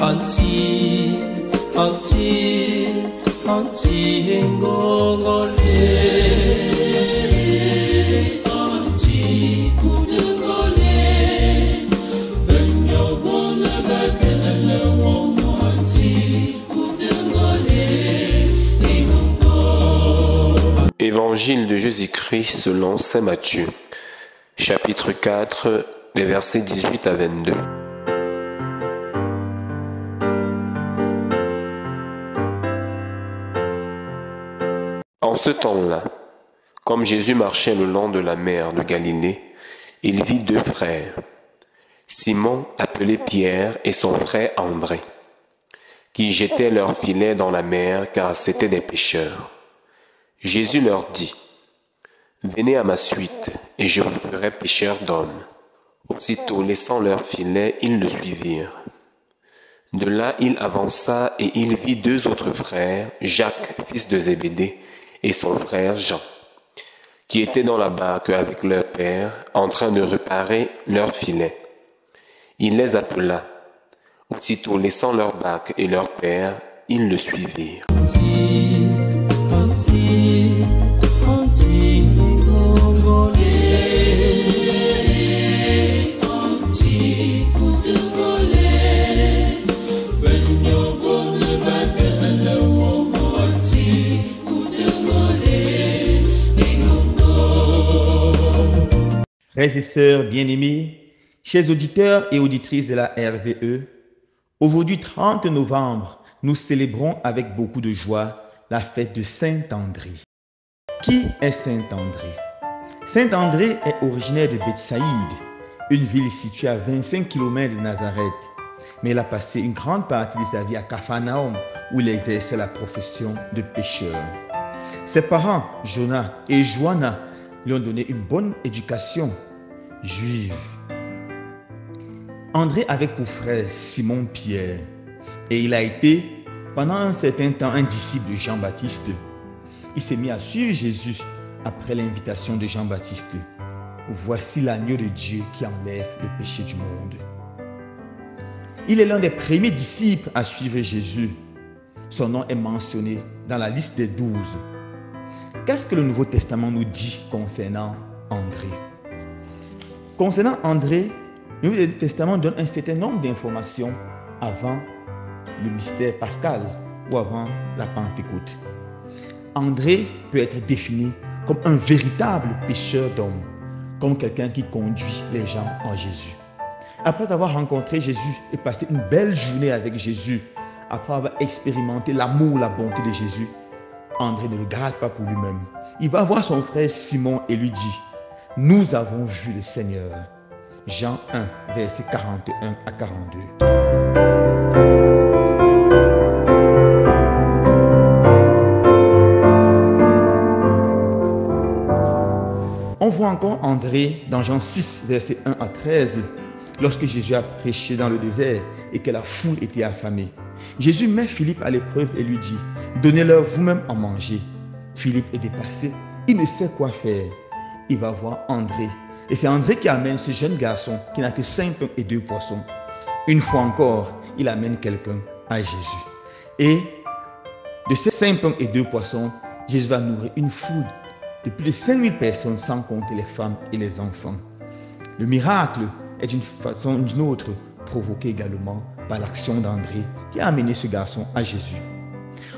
anti ngongole anti kudengole benyo wona bakele womo anti kudengole. Évangile de Jésus-Christ selon saint Matthieu, chapitre 4, les versets 18 à 22. En ce temps-là, comme Jésus marchait le long de la mer de Galilée, il vit deux frères, Simon appelé Pierre et son frère André, qui jetaient leurs filets dans la mer car c'étaient des pêcheurs. Jésus leur dit: « Venez à ma suite, et je vous ferai pêcheurs d'hommes. » Aussitôt, laissant leurs filets, ils le suivirent. De là, il avança et il vit deux autres frères, Jacques, fils de Zébédée, et son frère Jean, qui étaient dans la barque avec leur père, en train de réparer leurs filets. Il les appela. Aussitôt, laissant leur barque et leur père, ils le suivirent. Frères et sœurs bien-aimés, chers auditeurs et auditrices de la RVE, aujourd'hui 30 novembre, nous célébrons avec beaucoup de joie la fête de Saint-André. Qui est Saint-André? Saint-André est originaire de Bethsaïde, une ville située à 25 km de Nazareth, mais il a passé une grande partie de sa vie à Capharnaüm, où il exerçait la profession de pêcheur. Ses parents, Jonas et Joanna, lui ont donné une bonne éducation juive. André avait pour frère Simon-Pierre et il a été pendant un certain temps un disciple de Jean-Baptiste. Il s'est mis à suivre Jésus après l'invitation de Jean-Baptiste. Voici l'agneau de Dieu qui enlève le péché du monde. Il est l'un des premiers disciples à suivre Jésus. Son nom est mentionné dans la liste des 12. Qu'est-ce que le Nouveau Testament nous dit concernant André? Concernant André, le Nouveau Testament donne un certain nombre d'informations avant le mystère pascal ou avant la Pentecôte. André peut être défini comme un véritable pécheur d'hommes, comme quelqu'un qui conduit les gens en Jésus. Après avoir rencontré Jésus et passé une belle journée avec Jésus, après avoir expérimenté l'amour, la bonté de Jésus, André ne le garde pas pour lui-même. Il va voir son frère Simon et lui dit: « Nous avons vu le Seigneur. » Jean 1, versets 41 à 42. On voit encore André dans Jean 6, versets 1 à 13, lorsque Jésus a prêché dans le désert et que la foule était affamée. Jésus met Philippe à l'épreuve et lui dit: « Donnez-leur vous-même à manger. » Philippe est dépassé, il ne sait quoi faire. Il va voir André. Et c'est André qui amène ce jeune garçon qui n'a que 5 pains et 2 poissons. Une fois encore, il amène quelqu'un à Jésus. Et de ces 5 pains et 2 poissons, Jésus va nourrir une foule de plus de 5000 personnes, sans compter les femmes et les enfants. Le miracle est d'une façon ou d'une autre provoqué également par l'action d'André qui a amené ce garçon à Jésus.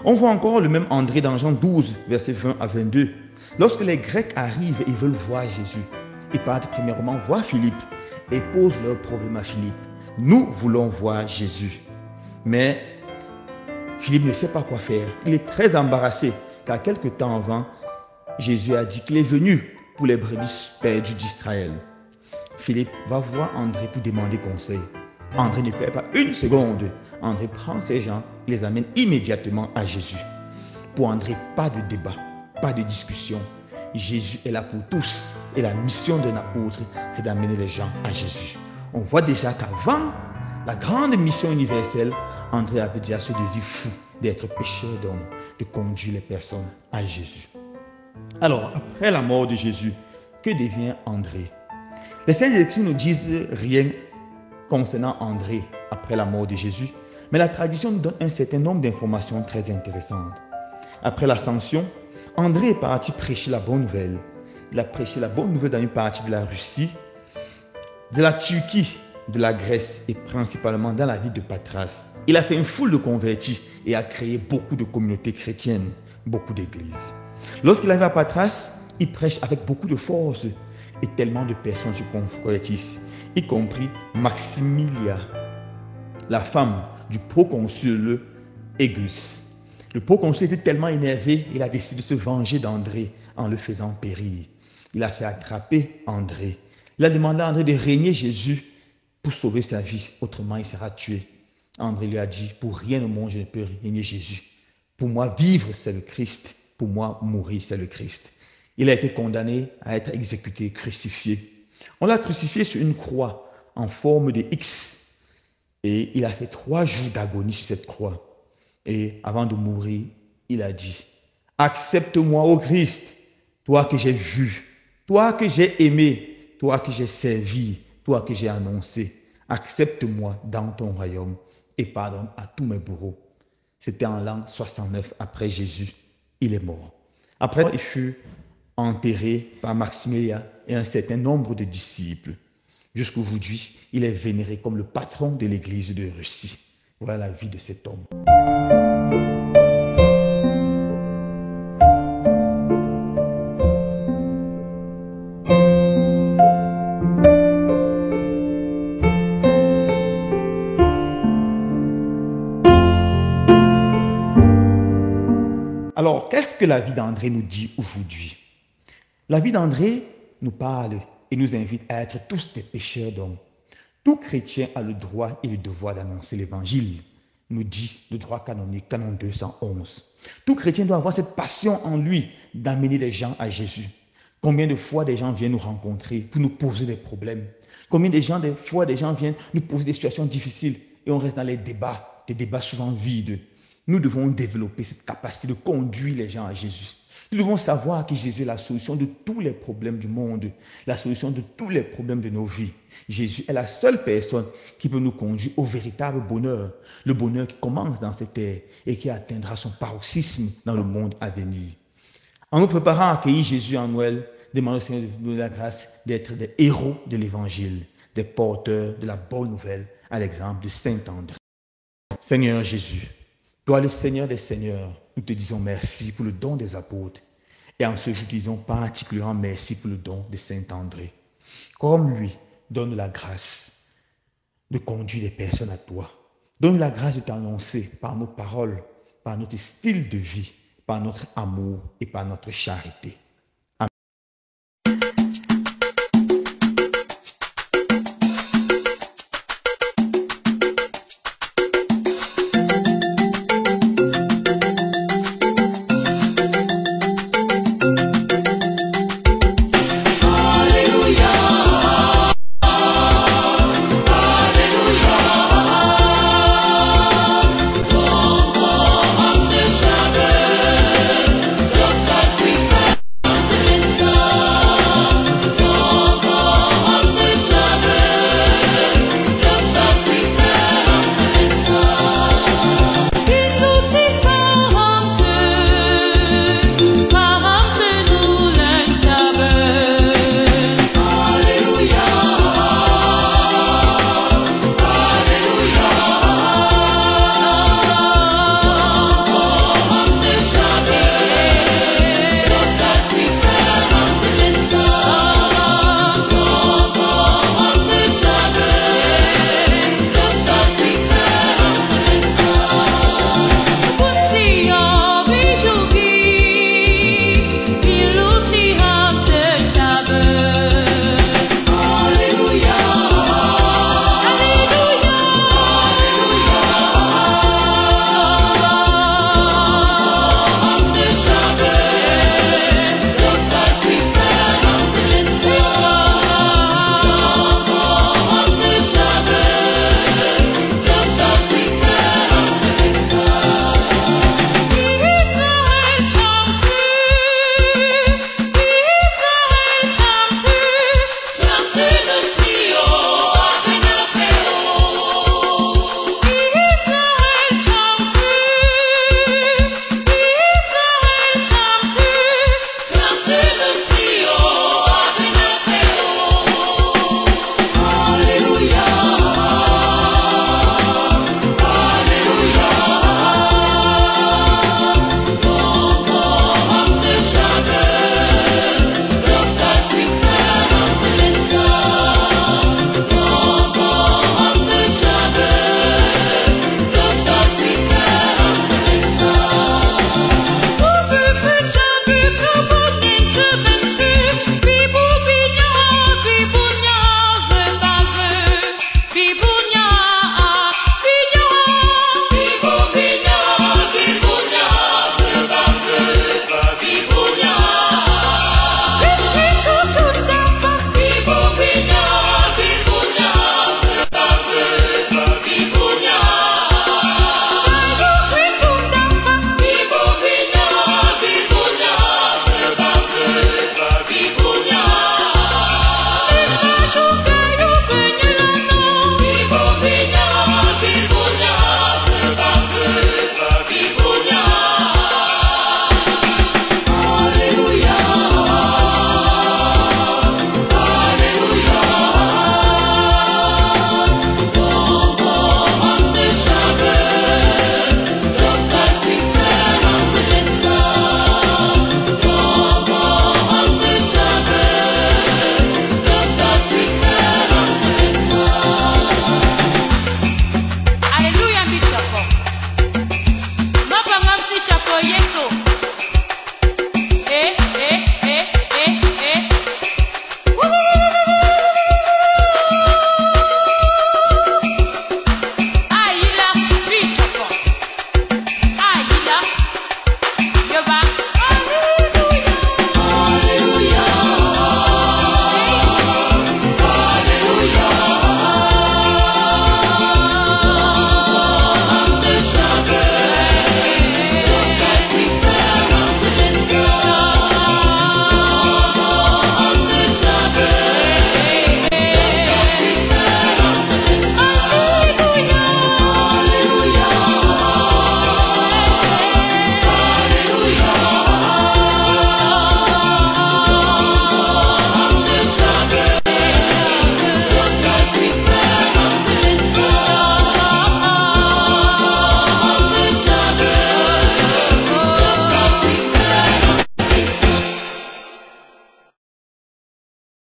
On voit encore le même André dans Jean 12, versets 20 à 22. Lorsque les Grecs arrivent et veulent voir Jésus, ils partent premièrement voir Philippe et posent leur problème à Philippe. Nous voulons voir Jésus. Mais Philippe ne sait pas quoi faire. Il est très embarrassé car quelque temps avant, Jésus a dit qu'il est venu pour les brebis perdues d'Israël. Philippe va voir André pour demander conseil. André ne perd pas une seconde. André prend ces gens et les amène immédiatement à Jésus. Pour André, pas de débat, pas de discussion. Jésus est là pour tous. Et la mission d'un apôtre, c'est d'amener les gens à Jésus. On voit déjà qu'avant la grande mission universelle, André avait déjà ce désir fou d'être pécheur d'hommes, de conduire les personnes à Jésus. Alors, après la mort de Jésus, que devient André? Les Saintes Écritures ne disent rien concernant André après la mort de Jésus, Mais la tradition nous donne un certain nombre d'informations très intéressantes. Après l'ascension, André est parti prêcher la bonne nouvelle. Il a prêché la bonne nouvelle dans une partie de la Russie, de la Turquie, de la Grèce et principalement dans la ville de Patras. Il a fait une foule de convertis et a créé beaucoup de communautés chrétiennes, beaucoup d'églises. Lorsqu'il arrive à Patras, il prêche avec beaucoup de force et tellement de personnes se convertissent, y compris Maximilia, la femme du proconsul Aigus. Le proconsul était tellement énervé, il a décidé de se venger d'André en le faisant périr. Il a fait attraper André. Il a demandé à André de régner Jésus pour sauver sa vie, autrement il sera tué. André lui a dit, pour rien au monde je ne peux régner Jésus. Pour moi, vivre c'est le Christ. Pour moi, mourir c'est le Christ. Il a été condamné à être exécuté, crucifié. On l'a crucifié sur une croix en forme de X. Et il a fait 3 jours d'agonie sur cette croix. Et avant de mourir, il a dit, accepte-moi, ô Christ, toi que j'ai vu, toi que j'ai aimé, toi que j'ai servi, toi que j'ai annoncé. Accepte-moi dans ton royaume et pardonne à tous mes bourreaux. C'était en l'an 69 après Jésus. Il est mort. Après, il fut enterré par Maximilia et un certain nombre de disciples. Jusqu'aujourd'hui, il est vénéré comme le patron de l'église de Russie. Voilà la vie de cet homme. Alors, qu'est-ce que la vie d'André nous dit aujourd'hui? La vie d'André nous parle et nous invite à être tous des pécheurs d'hommes. Tout chrétien a le droit et le devoir d'annoncer l'évangile, nous dit le droit canonique, canon 211. Tout chrétien doit avoir cette passion en lui d'amener des gens à Jésus. Combien de fois des gens viennent nous rencontrer pour nous poser des problèmes? Combien de fois des gens viennent nous poser des situations difficiles et on reste dans les débats, des débats souvent vides. Nous devons développer cette capacité de conduire les gens à Jésus. Nous devons savoir que Jésus est la solution de tous les problèmes du monde, la solution de tous les problèmes de nos vies. Jésus est la seule personne qui peut nous conduire au véritable bonheur, le bonheur qui commence dans cette terre et qui atteindra son paroxysme dans le monde à venir. En nous préparant à accueillir Jésus en Noël, demandons au Seigneur de nous donner la grâce d'être des héros de l'Évangile, des porteurs de la bonne nouvelle, à l'exemple de Saint André. Seigneur Jésus, toi le Seigneur des Seigneurs, nous te disons merci pour le don des apôtres. Et en ce jour, disons particulièrement merci pour le don de Saint André. Comme lui, donne la grâce de conduire les personnes à toi. Donne la grâce de t'annoncer par nos paroles, par notre style de vie, par notre amour et par notre charité.